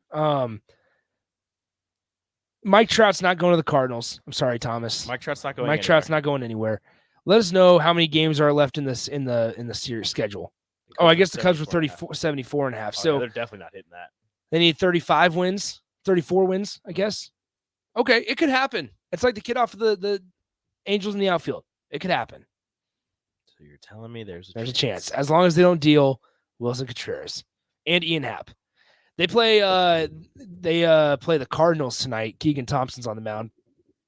Mike Trout's not going to the Cardinals. I'm sorry, Thomas. Mike Trout's not going Mike Trout's not going anywhere. Let us know how many games are left in the series schedule. Oh, I guess the Cubs were 74 and a half. So they're definitely not hitting that. They need 35 wins, 34 wins, I guess. Okay, it could happen. It's like the kid off of the Angels in the outfield. It could happen. So you're telling me there's a chance. As long as they don't deal Wilson Contreras and Ian Happ. They play the Cardinals tonight. Keegan Thompson's on the mound.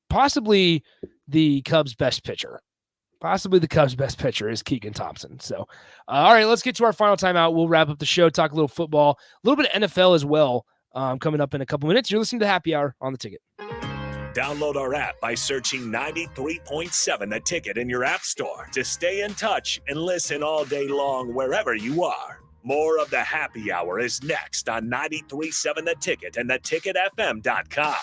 Possibly the Cubs' best pitcher. Is Keegan Thompson. So, all right, let's get to our final timeout. We'll wrap up the show, talk a little football, a little bit of NFL as well, coming up in a couple minutes. You're listening to Happy Hour on The Ticket. Download our app by searching 93.7 The Ticket in your app store to stay in touch and listen all day long wherever you are. More of the Happy Hour is next on 93.7 The Ticket and theticketfm.com.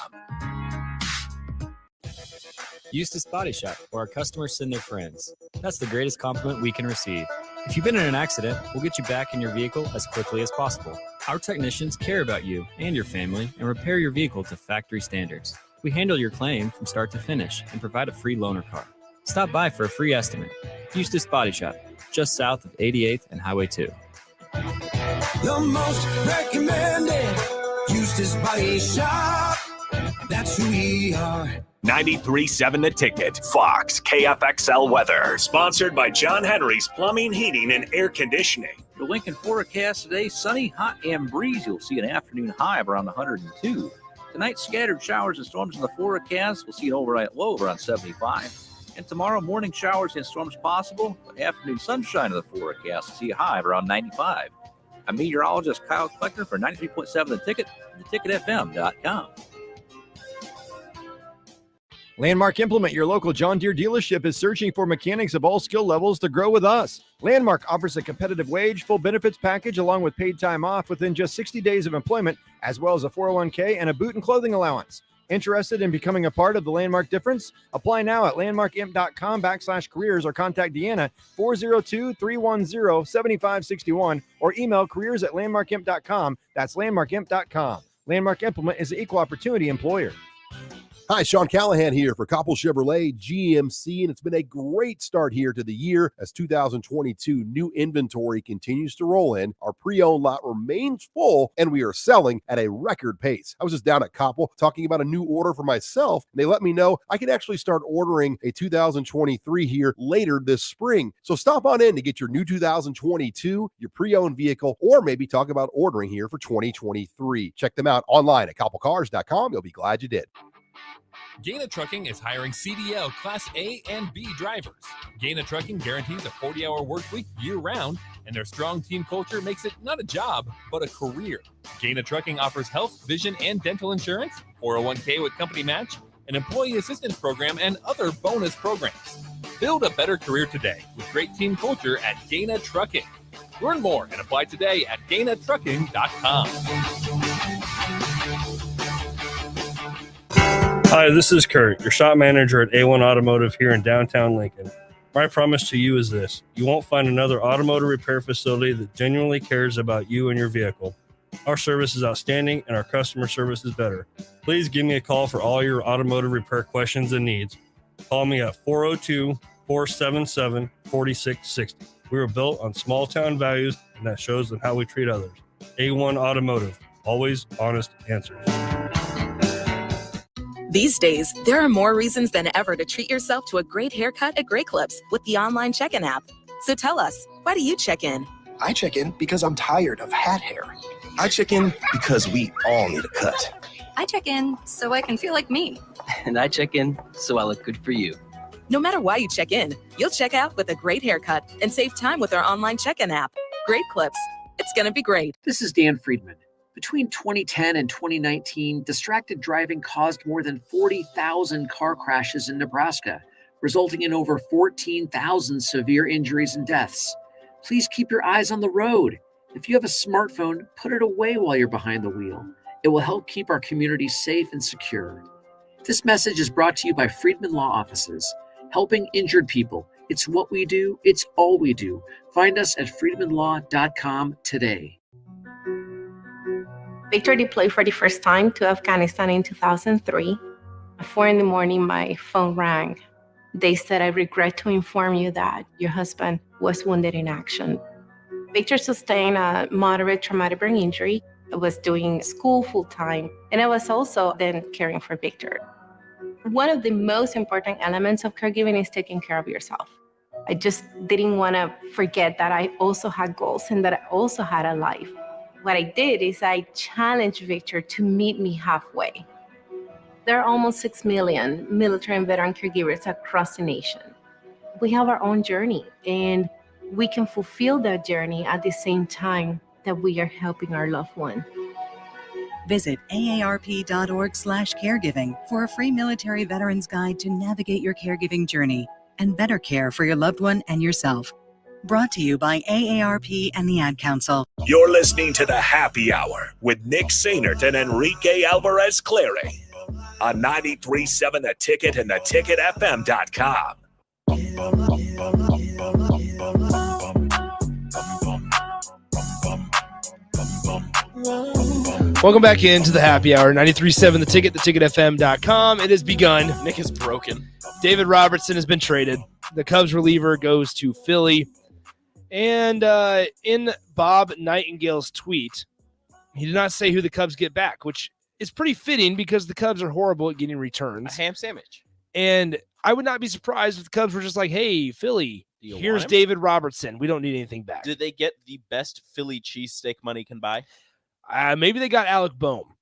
Eustace Body Shop, where our customers send their friends. That's the greatest compliment we can receive. If you've been in an accident, we'll get you back in your vehicle as quickly as possible. Our technicians care about you and your family and repair your vehicle to factory standards. We handle your claim from start to finish and provide a free loaner car. Stop by for a free estimate. Eustace Body Shop, just south of 88th and Highway 2. The most recommended Eustace Body Shop. That's who we are. 93.7 The Ticket, Fox, KFXL weather. Sponsored by John Henry's Plumbing, Heating, and Air Conditioning. The Lincoln forecast today, sunny, hot, and breezy. You'll see an afternoon high of around 102. Tonight, scattered showers and storms in the forecast. We'll see an overnight low of around 75. And tomorrow, morning showers and storms possible. But afternoon sunshine in the forecast. We'll see a high of around 95. I'm meteorologist Kyle Kleckner for 93.7 The Ticket, theticketfm.com. Landmark Implement, your local John Deere dealership, is searching for mechanics of all skill levels to grow with us. Landmark offers a competitive wage, full benefits package, along with paid time off within just 60 days of employment, as well as a 401k and a boot and clothing allowance. Interested in becoming a part of the Landmark difference? Apply now at landmarkimp.com/careers or contact Deanna 402-310-7561 or email careers@landmarkimp.com. That's landmarkimp.com. Landmark Implement is an equal opportunity employer. Hi, Sean Callahan here for Koppel Chevrolet GMC, and it's been a great start here to the year as 2022 new inventory continues to roll in. Our pre-owned lot remains full, and we are selling at a record pace. I was just down at Koppel talking about a new order for myself, and they let me know I can actually start ordering a 2023 here later this spring. So stop on in to get your new 2022, your pre-owned vehicle, or maybe talk about ordering here for 2023. Check them out online at koppelcars.com. You'll be glad you did. Gaina Trucking is hiring CDL Class A and B drivers. Gaina Trucking guarantees a 40-hour work week year-round, and their strong team culture makes it not a job, but a career. Gaina Trucking offers health, vision, and dental insurance, 401k with company match, an employee assistance program, and other bonus programs. Build a better career today with great team culture at Gaina Trucking. Learn more and apply today at GainaTrucking.com. Hi, this is Kurt, your shop manager at A1 Automotive here in downtown Lincoln. My promise to you is this: you won't find another automotive repair facility that genuinely cares about you and your vehicle. Our service is outstanding and our customer service is better. Please give me a call for all your automotive repair questions and needs. Call me at 402-477-4660. We were built on small town values, and that shows in how we treat others. A1 Automotive, always honest answers. These days, there are more reasons than ever to treat yourself to a great haircut at Great Clips with the online check-in app. So tell us, why do you check in? I check in because I'm tired of hat hair. I check in because we all need a cut. I check in so I can feel like me. And I check in so I look good for you. No matter why you check in, you'll check out with a great haircut and save time with our online check-in app. Great Clips. It's going to be great. This is Dan Friedman. Between 2010 and 2019, distracted driving caused more than 40,000 car crashes in Nebraska, resulting in over 14,000 severe injuries and deaths. Please keep your eyes on the road. If you have a smartphone, put it away while you're behind the wheel. It will help keep our community safe and secure. This message is brought to you by Friedman Law Offices, helping injured people It's what we do. It's all we do. Find us at freedominlaw.com today. Victor deployed for the first time to Afghanistan in 2003. At 4 a.m, my phone rang. They said, I regret to inform you that your husband was wounded in action. Victor sustained a moderate traumatic brain injury. I was doing school full-time, and I was also then caring for Victor. One of the most important elements of caregiving is taking care of yourself. I just didn't want to forget that I also had goals and that I also had a life. What I did is I challenged Victor to meet me halfway. There are almost 6 million military and veteran caregivers across the nation. We have our own journey, and we can fulfill that journey at the same time that we are helping our loved one. Visit aarp.org/caregiving for a free military veterans guide to navigate your caregiving journey and better care for your loved one and yourself. Brought to you by AARP and the Ad Council. You're listening to the Happy Hour with Nick Sainert and Enrique Alvarez Clary on 93.7 The Ticket and theticketfm.com. Welcome back into the Happy Hour, 93.7 The Ticket, theticketfm.com. It has begun. Nick is broken. David Robertson has been traded. The Cubs reliever goes to Philly. And in Bob Nightingale's tweet, he did not say who the Cubs get back, which is pretty fitting because the Cubs are horrible at getting returns. A ham sandwich. And I would not be surprised if the Cubs were just like, hey, Philly, here's David Robertson. We don't need anything back. Did they get the best Philly cheesesteak money can buy? Maybe they got Alec Bowm.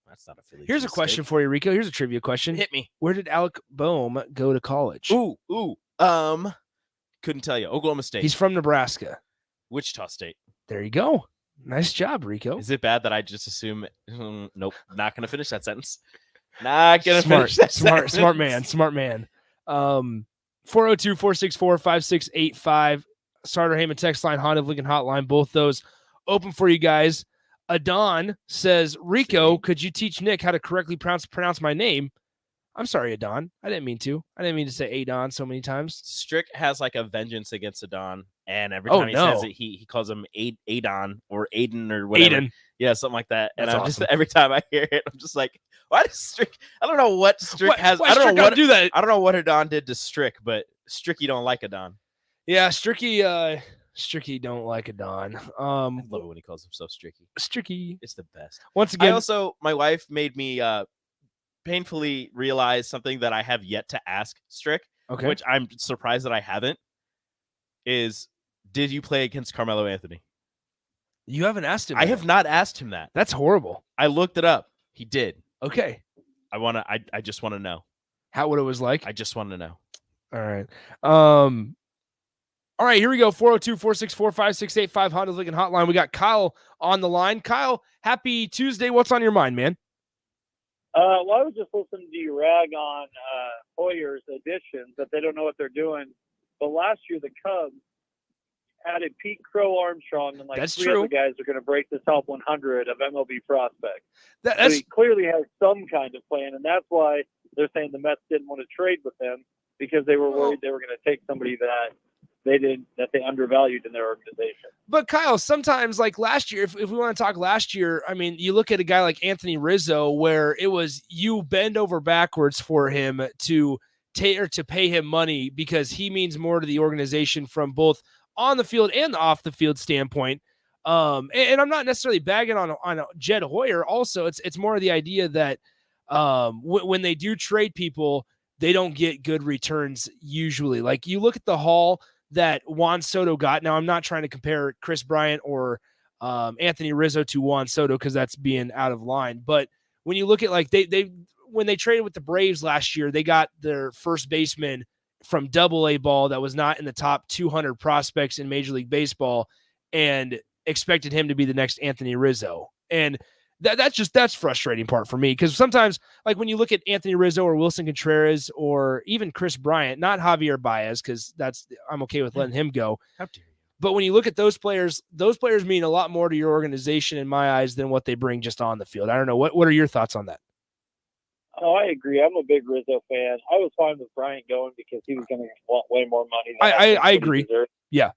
That's not a Philly. Here's a question for you, Rico. Here's a trivia question. Hit me. Where did Alec Bowm go to college? Couldn't tell you. Oklahoma State. He's from Nebraska. Wichita State. There you go. Nice job, Rico. Is it bad that I just assume? Nope. Not going to finish that sentence. Not going to finish that sentence. Smart man. 402-464-5685. Starter Heyman text line, Honda of Lincoln hotline. Both those open for you guys. Adon says, Rico, could you teach Nick how to correctly pronounce my name? I'm sorry, Adon. I didn't mean to. I didn't mean to say Adon so many times. Strick has like a vengeance against Adon, and every time he says it, he calls him Adon or Aiden or whatever. Aiden. Yeah, something like that. And That's I'm awesome. just every time I hear it, I'm just like, why does Strick? I don't know what Strick has. Why I don't Strick know what do that. I don't know what Adon did to Strick, but Stricky don't like Adon. Yeah, Stricky don't like Adon. I love it when he calls himself Stricky. Stricky. It's the best. Once again, my wife made me painfully realize something that I have yet to ask Strick, which I'm surprised that I haven't, is did you play against Carmelo Anthony? You haven't asked him. I have not asked him that. That's horrible. I looked it up. He did. Okay. I just want to know. What it was like? I just want to know. All right. All right, here we go. 402-464-5685 Honda Lincoln hotline. We got Kyle on the line. Kyle, happy Tuesday. What's on your mind, man? Well, I was just listening to you rag on Hoyer's additions, that they don't know what they're doing. But last year, the Cubs added Pete Crow Armstrong, and That's three true. other guys are going to break the top 100 of MLB prospects. So That's he clearly has some kind of plan, and that's why they're saying the Mets didn't want to trade with him, because they were worried they were going to take somebody that they undervalued in their organization. But Kyle, sometimes like last year, if we want to talk last year, I mean, you look at a guy like Anthony Rizzo, where it was you bend over backwards for him to pay him money because he means more to the organization from both on the field and the off the field standpoint. And I'm not necessarily bagging on Jed Hoyer. Also, it's more of the idea that when they do trade people, they don't get good returns usually. Like you look at the haul that Juan Soto got. Now, I'm not trying to compare Chris Bryant or Anthony Rizzo to Juan Soto because that's being out of line. But when you look at like when they traded with the Braves last year, they got their first baseman from Double-A ball that was not in the top 200 prospects in Major League Baseball and expected him to be the next Anthony Rizzo. And that's frustrating part for me because sometimes like when you look at Anthony Rizzo or Wilson Contreras or even Chris Bryant, not Javier Baez, because I'm okay with letting him go. How dare you? But when you look at those players mean a lot more to your organization in my eyes than what they bring just on the field. I don't know. What are your thoughts on that? Oh, I agree. I'm a big Rizzo fan. I was fine with Bryant going because he was going to want way more money. Than I agree. Yeah.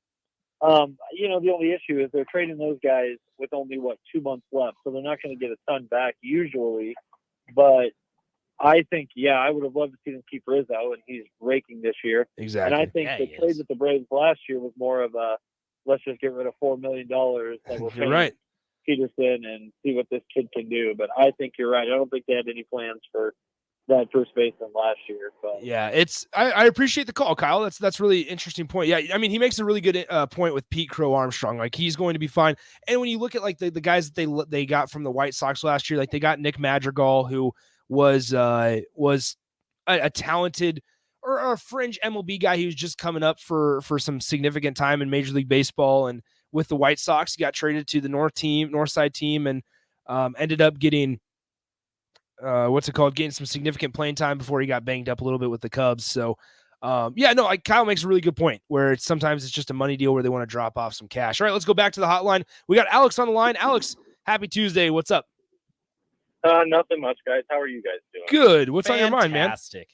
The only issue is they're trading those guys with only 2 months left, so they're not going to get a ton back usually. But I think, I would have loved to see them keep Rizzo, and he's raking this year. Exactly. And I think the trade with the Braves last year was more of a let's just get rid of $4 million that we're paying right. Peterson and see what this kid can do. But I think you're right. I don't think they had any plans for that first baseman last year. But yeah, I appreciate the call, Kyle. That's really interesting point. Yeah, I mean, he makes a really good point with Pete Crow Armstrong. Like, he's going to be fine. And when you look at like the guys that they got from the White Sox last year, like they got Nick Madrigal, who was a talented or a fringe MLB guy. He was just coming up for some significant time in Major League Baseball, and with the White Sox, he got traded to the North Side team, and ended up getting getting some significant playing time before he got banged up a little bit with the Cubs. So, Kyle makes a really good point where sometimes it's just a money deal where they want to drop off some cash. All right, let's go back to the hotline. We got Alex on the line. Alex, happy Tuesday. What's up? Nothing much, guys. How are you guys doing? Good. What's on your mind, man? Fantastic.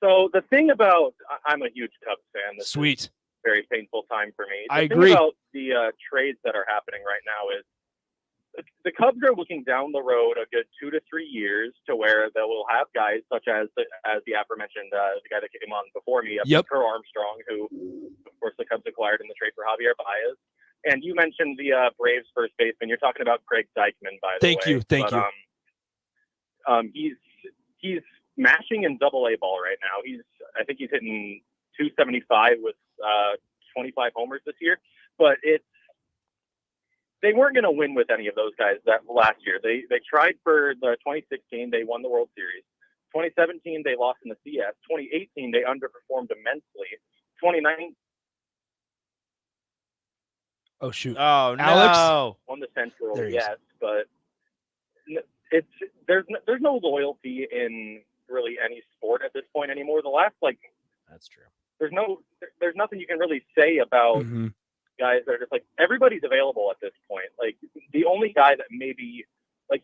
So the thing about, I'm a huge Cubs fan. This Sweet. Is a very painful time for me. I The agree. thing about the trades that are happening right now is the Cubs are looking down the road a good 2 to 3 years to where they will have guys such as the aforementioned the guy that came on before me, Crow Armstrong, who of course the Cubs acquired in the trade for Javier Baez. And you mentioned the Braves first baseman. You're talking about Greg Deichmann, by the way. Thank you. He's mashing in Double-A ball right now. I think he's hitting 275 with 25 homers this year. But they weren't going to win with any of those guys that last year. They tried for the 2016. They won the World Series. 2017, they lost in the CS. 2018, they underperformed immensely. 2019. Oh, shoot. Oh, Alex? no. Won the Central, There he yes, but there's no loyalty in really any sport at this point anymore. The last that's true. There's nothing you can really say about guys that are just everybody's available at this point. Like the only guy that maybe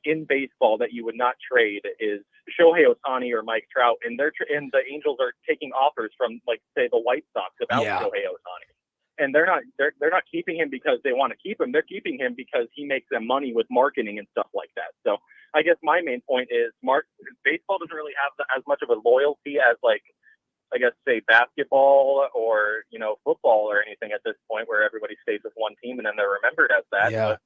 in baseball that you would not trade is Shohei Ohtani or Mike Trout, and the Angels are taking offers from say the White Sox about Shohei Ohtani. And they're not keeping him because they want to keep him. They're keeping him because he makes them money with marketing and stuff like that. So I guess my main point is baseball doesn't really have as much of a loyalty as say basketball or football or anything at this point, where everybody stays with one team and then they're remembered as that. Yeah. But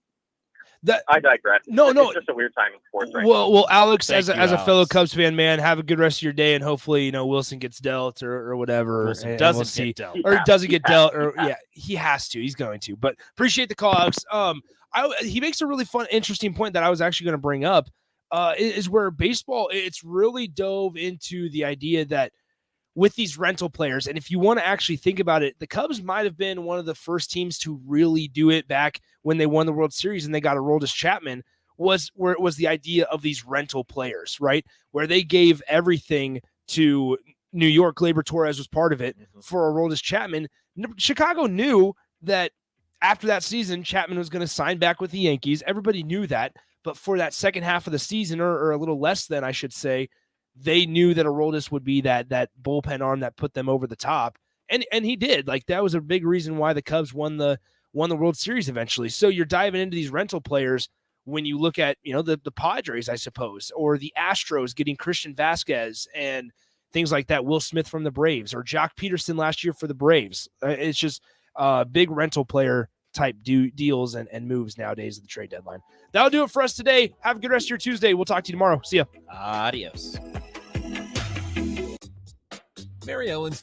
I digress. It's just a weird time in sports right now. Well, Alex, as Alex. a fellow Cubs fan, man, have a good rest of your day, and hopefully, Wilson gets dealt or whatever. Wilson and doesn't we'll see. get dealt. Or doesn't get dealt, or he has to. He's going to. But appreciate the call, Alex. He makes a really fun, interesting point that I was actually going to bring up. Is where baseball it's really dove into the idea that with these rental players, and if you want to actually think about it, the Cubs might have been one of the first teams to really do it back when they won the World Series and they got Aroldis Chapman, was where it was the idea of these rental players, right? Where they gave everything to New York. Gleyber Torres was part of it for Aroldis Chapman. Chicago knew that after that season, Chapman was going to sign back with the Yankees. Everybody knew that, but for that second half of the season, or a little less than, I should say, they knew that Aroldis would be that bullpen arm that put them over the top. And he did. That was a big reason why the Cubs won the World Series eventually. So you're diving into these rental players when you look at, the Padres, I suppose, or the Astros getting Christian Vasquez and things like that, Will Smith from the Braves, or Jock Peterson last year for the Braves. It's just big rental player type deals and moves nowadays at the trade deadline. That'll do it for us today. Have a good rest of your Tuesday. We'll talk to you tomorrow. See ya. Adios. Mary Ellen's